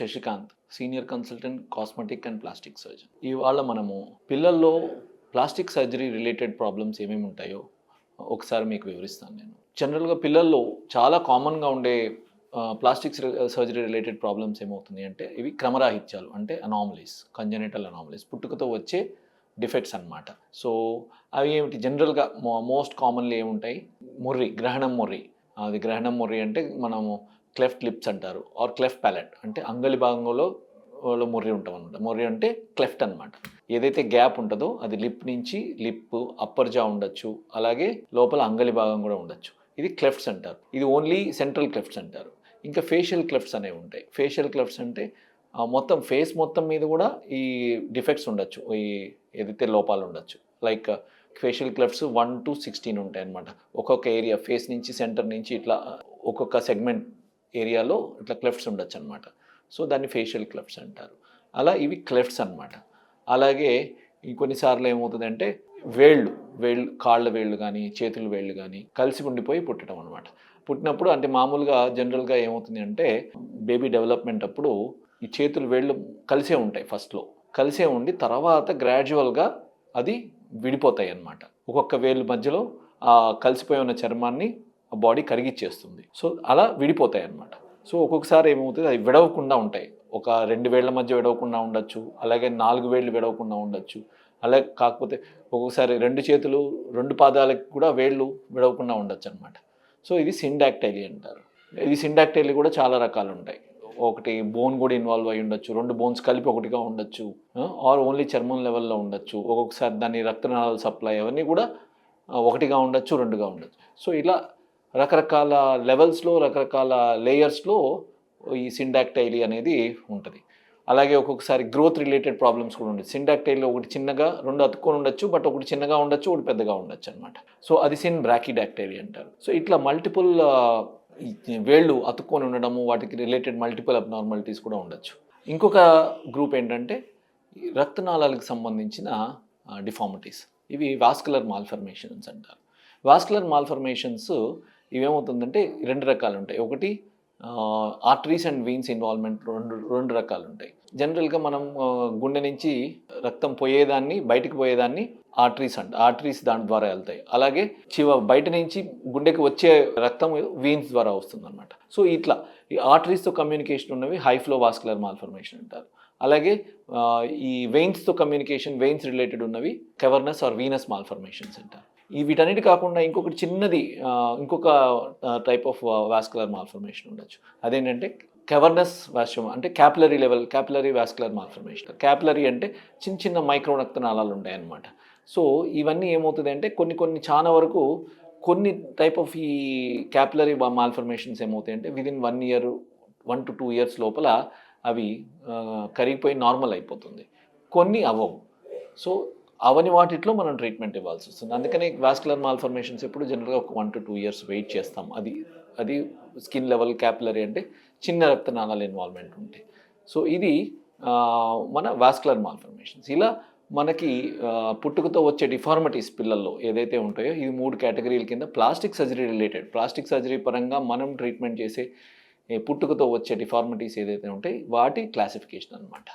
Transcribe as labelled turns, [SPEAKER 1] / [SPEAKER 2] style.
[SPEAKER 1] Sasikanth, senior consultant cosmetic and plastic surgeon. ఇవాళ మనము పిల్లల్లో ప్లాస్టిక్ సర్జరీ రిలేటెడ్ ప్రాబ్లమ్స్ ఏమేమి ఉంటాయో ఒకసారి మీకు వివరిస్తాను. నేను జనరల్గా పిల్లల్లో చాలా కామన్గా ఉండే ప్లాస్టిక్ సర్జరీ రిలేటెడ్ ప్రాబ్లమ్స్ ఏమవుతుంది అంటే ఇవి క్రమరాహిత్యాలు, అంటే అనామలీస్, కంజెనిటల్ అనామలీస్, పుట్టుకతో వచ్చే డిఫెక్ట్స్ అన్నమాట. సో అవి ఏమిటి, జనరల్గా మోస్ట్ కామన్లీ ఏముంటాయి, మొర్రి, గ్రహణం మొర్రి. అది గ్రహణం మొర్రి అంటే మనము క్లెఫ్ట్ లిప్స్ అంటారు, ఆర్ క్లెఫ్ట్ ప్యాలెట్, అంటే అంగళి భాగంలో మొర్రి ఉంటాం అనమాట. మొర్రి అంటే క్లెఫ్ట్ అనమాట. ఏదైతే గ్యాప్ ఉంటుందో అది లిప్ నుంచి లిప్, అప్పర్ జా ఉండొచ్చు, అలాగే లోపల అంగళి భాగం కూడా ఉండొచ్చు. ఇది క్లెఫ్ట్స్ అంటారు. ఇది ఓన్లీ సెంట్రల్ క్లెఫ్ట్స్ అంటారు. ఇంకా ఫేషియల్ క్లెఫ్ట్స్ అనేవి ఉంటాయి. ఫేషియల్ క్లెఫ్ట్స్ అంటే మొత్తం ఫేస్ మొత్తం మీద కూడా ఈ డిఫెక్ట్స్ ఉండొచ్చు, ఈ ఏదైతే లోపాలు ఉండొచ్చు. లైక్ ఫేషియల్ క్లెఫ్ట్స్ 1 to 16 ఉంటాయి అన్నమాట. ఒక్కొక్క ఏరియా ఫేస్ నుంచి సెంటర్ నుంచి ఇట్లా ఒక్కొక్క సెగ్మెంట్ ఏరియాలో ఇట్లా క్లెఫ్ట్స్ ఉండొచ్చు అనమాట. సో దాన్ని ఫేషియల్ క్లెఫ్ట్స్ అంటారు. అలా ఇవి క్లెఫ్ట్స్ అనమాట. అలాగే ఇంకొన్నిసార్లు ఏమవుతుందంటే వేళ్ళు, కాళ్ళ వేళ్ళు కానీ చేతుల వేళ్ళు కానీ కలిసి ఉండిపోయి పుట్టడం అనమాట. పుట్టినప్పుడు అంటే మామూలుగా జనరల్గా ఏమవుతుంది అంటే బేబీ డెవలప్మెంట్ అప్పుడు ఈ చేతుల వేళ్ళు కలిసే ఉంటాయి, ఫస్ట్లో కలిసే ఉండి తర్వాత గ్రాడ్యువల్గా అది విడిపోతాయి అన్నమాట. ఒక్కొక్క వేలు మధ్యలో ఆ కలిసిపోయి ఉన్న చర్మాన్ని బాడీ కరిగిచ్చేస్తుంది. సో అలా విడిపోతాయి అన్నమాట. సో ఒక్కొక్కసారి ఏమవుతుంది, అది విడవకుండా ఉంటాయి. ఒక 2 వేళ్ల మధ్య విడవకుండా ఉండొచ్చు, అలాగే 4 వేళ్ళు విడవకుండా ఉండొచ్చు. అలాగే కాకపోతే ఒక్కొక్కసారి 2 చేతులు 2 పాదాలకు కూడా వేళ్ళు విడవకుండా ఉండొచ్చు అనమాట. సో ఇది సిండాక్టైలీ అంటారు. ఇది సిండాక్టైలీ కూడా చాలా రకాలు ఉంటాయి. ఒకటి బోన్ కూడా ఇన్వాల్వ్ అయి ఉండొచ్చు, 2 బోన్స్ కలిపి ఒకటిగా ఉండొచ్చు, ఆర్ ఓన్లీ చర్మం లెవెల్లో ఉండొచ్చు. ఒక్కొక్కసారి దాని రక్తనాళాల సప్లై అవన్నీ కూడా ఒకటిగా ఉండొచ్చు, 2గా ఉండొచ్చు. సో ఇలా రకరకాల లెవెల్స్లో, రకరకాల లేయర్స్లో ఈ సిండాక్టైలీ అనేది ఉంటుంది. అలాగే ఒక్కొక్కసారి గ్రోత్ రిలేటెడ్ ప్రాబ్లమ్స్ కూడా ఉండొచ్చు. సిండాక్టైలీలో ఒకటి చిన్నగా 2 అతుక్కొని ఉండొచ్చు, బట్ ఒకటి చిన్నగా ఉండొచ్చు, ఒకటి పెద్దగా ఉండొచ్చు అనమాట. సో అది బ్రాకిడాక్టైలీ అంటారు. సో ఇట్లా మల్టిపుల్ వేళ్ళు అతుక్కొని ఉండడము, వాటికి రిలేటెడ్ మల్టిపుల్ అబ్నార్మాలిటీస్ కూడా ఉండొచ్చు. ఇంకొక గ్రూప్ ఏంటంటే రక్తనాళాలకు సంబంధించిన డిఫార్మిటీస్. ఇవి వాస్కులర్ మాల్ఫర్మేషన్స్ అంటారు. వాస్కులర్ మాల్ఫర్మేషన్స్ ఇవేమవుతుందంటే 2 రకాలు ఉంటాయి. ఒకటి ఆర్టరీస్ అండ్ వీన్స్ ఇన్వాల్వ్మెంట్, రెండు రకాలు ఉంటాయి. జనరల్గా మనం గుండె నుంచి రక్తం పోయేదాన్ని, బయటికి పోయేదాన్ని ఆర్టరీస్ దాని ద్వారా వెళ్తాయి. అలాగే బయట నుంచి గుండెకి వచ్చే రక్తం వీన్స్ ద్వారా వస్తుంది అనమాట. సో ఇట్లా ఈ ఆర్టరీస్తో కమ్యూనికేషన్ ఉన్నవి హై ఫ్లో వాస్కులర్ మాల్ఫర్మేషన్ అంటారు. అలాగే ఈ వెయిన్స్తో కమ్యూనికేషన్, వెయిన్స్ రిలేటెడ్ ఉన్నవి కెవర్నస్ ఆర్ వీనస్ మాల్ఫర్మేషన్స్ అంటారు. వీటన్నిటి కాకుండా ఇంకొకటి చిన్నది, ఇంకొక టైప్ ఆఫ్ వాస్కులర్ మాల్ఫర్మేషన్ ఉండొచ్చు. అదేంటంటే కెవర్నస్ వాస్క్యుమ్, అంటే క్యాపిలరీ వాస్కులర్ మాల్ఫర్మేషన్. క్యాపిలరీ అంటే చిన్న చిన్న మైక్రో రక్తనాళాలు ఉంటాయన్నమాట. సో ఇవన్నీ ఏమవుతుంది అంటే కొన్ని చాలా వరకు కొన్ని టైప్ ఆఫ్ ఈ క్యాపిలరీ మాల్ఫర్మేషన్స్ ఏమవుతాయి అంటే విదిన్ 1 year 1 to 2 years లోపల అవి కరిగిపోయి నార్మల్ అయిపోతుంది. కొన్ని అవ్వవు. సో అవని వాటిలో మనం ట్రీట్మెంట్ ఇవ్వాల్సి వస్తుంది. అందుకని వాస్కులర్ మాల్ఫర్మేషన్స్ ఎప్పుడు జనరల్గా ఒక 1 to 2 years వెయిట్ చేస్తాం. అది స్కిన్ లెవెల్ క్యాపిలరీ అంటే చిన్న రక్తనాళాల ఇన్వాల్వ్మెంట్ ఉంటాయి. సో ఇది మన వాస్కులర్ మాల్ఫర్మేషన్స్. ఇలా మనకి పుట్టుకతో వచ్చే డిఫార్మిటీస్ పిల్లల్లో ఏదైతే ఉంటాయో ఇది 3 కేటగిరీల కింద ప్లాస్టిక్ సర్జరీ పరంగా మనం ట్రీట్మెంట్ చేసే పుట్టుకతో వచ్చే డిఫార్మిటీస్ ఏదైతే ఉంటాయి వాటి క్లాసిఫికేషన్ అనమాట.